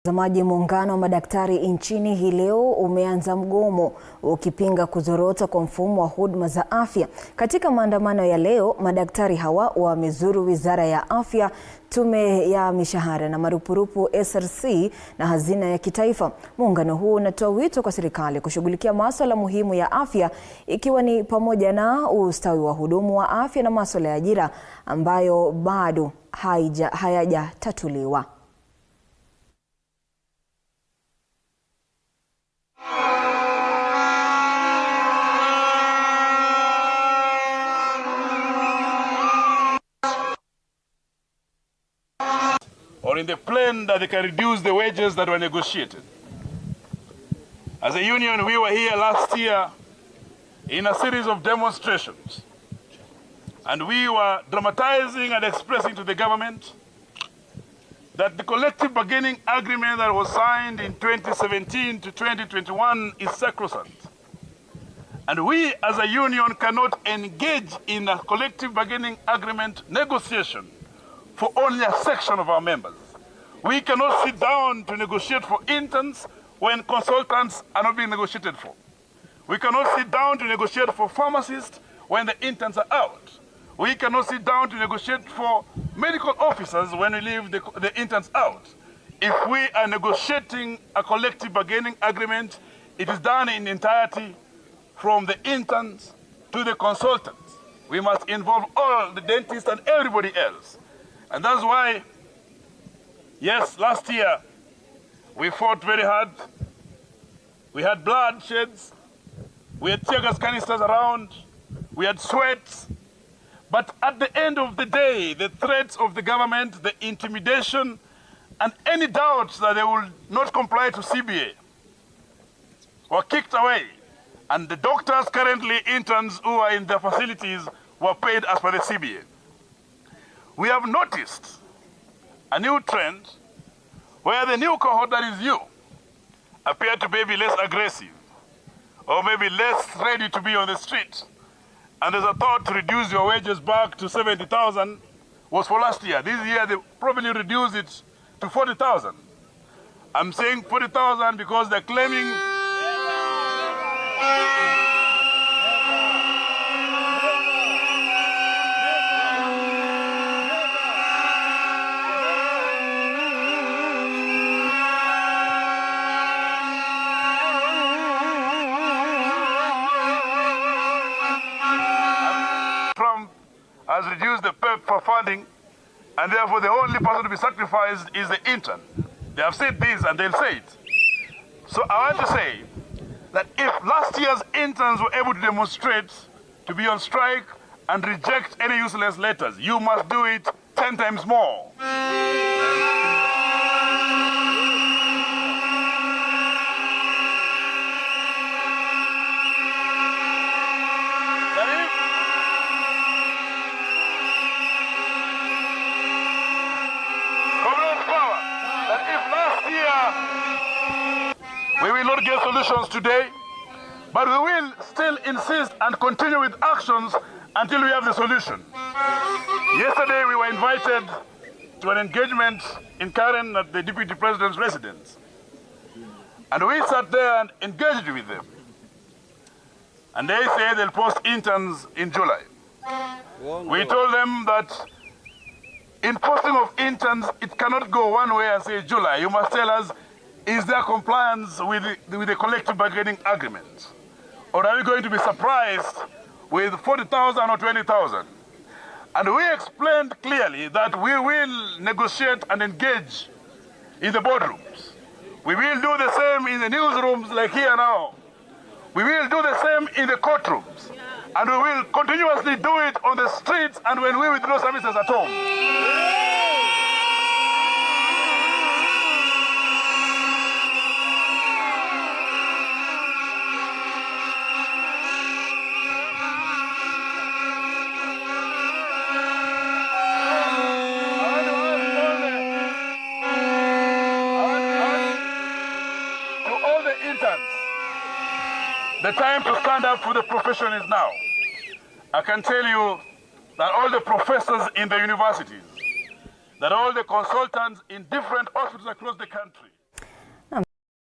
Mtazamaji, muungano wa madaktari nchini hii leo umeanza mgomo ukipinga kuzorota kwa mfumo wa huduma za afya. Katika maandamano ya leo, madaktari hawa wamezuru Wizara ya Afya, Tume ya Mishahara na Marupurupu SRC na Hazina ya Kitaifa. Muungano huu unatoa wito kwa serikali kushughulikia masuala muhimu ya afya, ikiwa ni pamoja na ustawi wa hudumu wa afya na masuala ya ajira ambayo bado hayajatatuliwa. Or in the plan that they can reduce the wages that were negotiated. As a union, we were here last year in a series of demonstrations, and we were dramatizing and expressing to the government that the collective bargaining agreement that was signed in 2017 to 2021 is sacrosanct. And we as a union cannot engage in a collective bargaining agreement negotiation for only a section of our members. We cannot sit down to negotiate for interns when consultants are not being negotiated for. We cannot sit down to negotiate for pharmacists when the interns are out. We cannot sit down to negotiate for medical officers when we leave the interns out. If we are negotiating a collective bargaining agreement, it is done in entirety from the interns to the consultants. We must involve all the dentists and everybody else. And that's why, yes, last year we fought very hard. We had bloodsheds, we had tear gas canisters around, we had sweats. But at the end of the day, the threats of the government, the intimidation, and any doubts that they will not comply to CBA were kicked away. And the doctors, currently interns who are in their facilities, were paid as per the CBA. We have noticed a new trend where the new cohort that is you appear to be less aggressive or maybe less ready to be on the street. And there's a thought to reduce your wages back to 70,000 was for last year. This year they probably reduced it to 40,000. I'm saying 40,000 because they're claiming has reduced the PEP for funding, and therefore the only person to be sacrificed is the intern. They have said this and they'll say it. So I want to say that if last year's interns were able to demonstrate, to be on strike and reject any useless letters, you must do it 10 times more. We will not get solutions today, but we will still insist and continue with actions until we have the solution. Yesterday we were invited to an engagement in Karen at the Deputy President's residence. And we sat there and engaged with them. And they say they'll post interns in July. We told them that in posting of interns, it cannot go one way and say July. You must tell us, is there compliance with the collective bargaining agreement? Or are we going to be surprised with 40,000 or 20,000? And we explained clearly that we will negotiate and engage in the boardrooms. We will do the same in the newsrooms like here now. We will do the same in the courtrooms. And we will continuously do it on the streets and when we withdraw services at home. The time to stand up for the profession is now. I can tell you that all the professors in the universities, that all the consultants in different hospitals across the country,